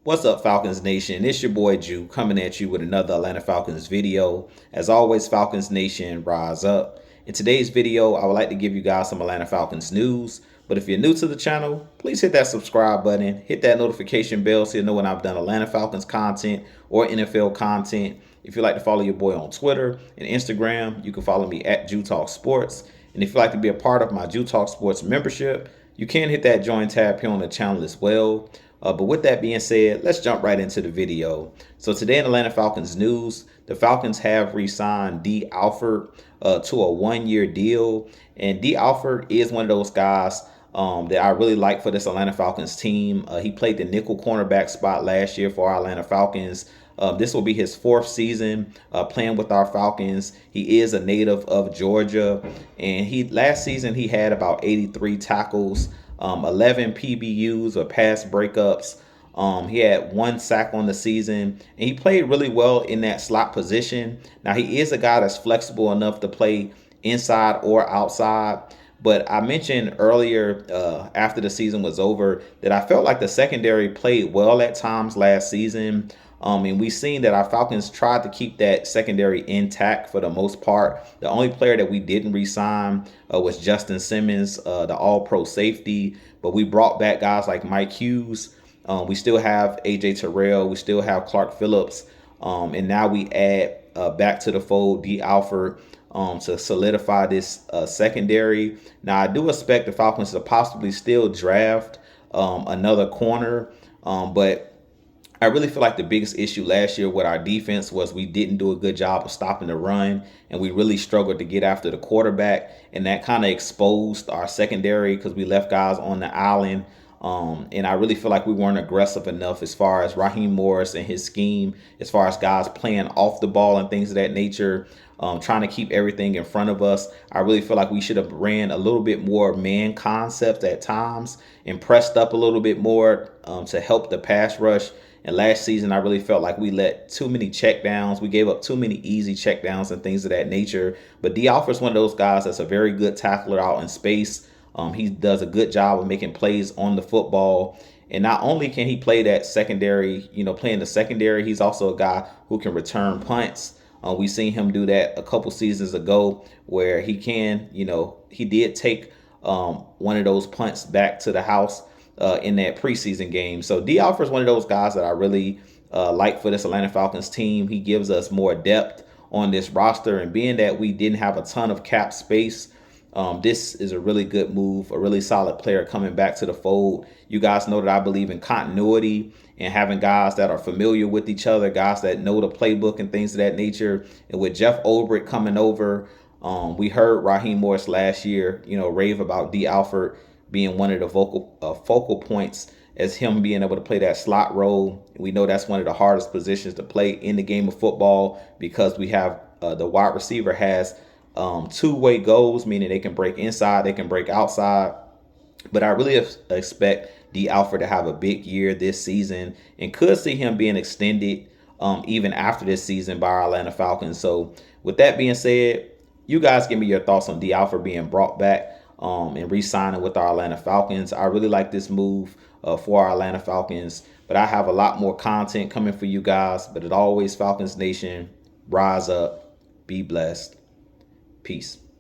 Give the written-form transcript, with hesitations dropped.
What's up, Falcons Nation? It's your boy Jew coming at you with another Atlanta Falcons video. As always, Falcons Nation, rise up. In today's video, I would like to give you guys some Atlanta Falcons news. But if you're new to the channel, please hit that subscribe button, hit that notification bell so you know when I've done Atlanta Falcons content or NFL content. If you'd like to follow your boy on Twitter and Instagram, you can follow me at Jew Talk Sports. And if you'd like to be a part of my Jew Talk Sports membership, you can hit that join tab here on the channel as well. But with that being said, let's jump right into the video. So today in Atlanta Falcons news, the Falcons have re-signed Dee Alford to a one-year deal. And Dee Alford is one of those guys that I really like for this Atlanta Falcons team. He played the nickel cornerback spot last year for our Atlanta Falcons. This will be his fourth season playing with our Falcons. He is a native of Georgia, and last season he had about 83 tackles, 11 PBUs or pass breakups. He had 1 sack on the season, and he played really well in that slot position. Now, he is a guy that's flexible enough to play inside or outside. But I mentioned earlier after the season was over that I felt like the secondary played well at times last season. And we've seen that our Falcons tried to keep that secondary intact for the most part. The only player that we didn't re-sign was Justin Simmons, the all-pro safety. But we brought back guys like Mike Hughes. We still have A.J. Terrell. We still have Clark Phillips. And now we add back to the fold Dee Alford to solidify this secondary. Now, I do expect the Falcons to possibly still draft another corner, but I really feel like the biggest issue last year with our defense was we didn't do a good job of stopping the run, and we really struggled to get after the quarterback, and that kind of exposed our secondary because we left guys on the island. And I really feel like we weren't aggressive enough as far as Raheem Morris and his scheme, as far as guys playing off the ball and things of that nature, trying to keep everything in front of us. I really feel like we should have ran a little bit more man concepts at times and pressed up a little bit more to help the pass rush. And last season, I really felt like we let too many checkdowns. We gave up too many easy checkdowns and things of that nature. But Dee Alford's one of those guys that's a very good tackler out in space. He does a good job of making plays on the football. And not only can he play that secondary, playing the secondary, he's also a guy who can return punts. We've seen him do that a couple seasons ago where he did take one of those punts back to the house in that preseason game. So Dee Alford is one of those guys that I really like for this Atlanta Falcons team. He gives us more depth on this roster, and being that we didn't have a ton of cap space, this is a really good move, a really solid player coming back to the fold. You guys know that I believe in continuity and having guys that are familiar with each other, guys that know the playbook and things of that nature. And with Jeff Ulbrich coming over, we heard Raheem Morris last year, rave about Dee Alford being one of the focal points as him being able to play that slot role. We know that's one of the hardest positions to play in the game of football because we have the wide receiver has two-way goals, meaning they can break inside, they can break outside. But I really expect Dee Alford to have a big year this season and could see him being extended even after this season by our Atlanta Falcons. So with that being said, you guys give me your thoughts on Dee Alford being brought back and re-signing with our Atlanta Falcons. I really like this move for our Atlanta Falcons, but I have a lot more content coming for you guys. But as always, Falcons Nation, rise up, be blessed. Peace.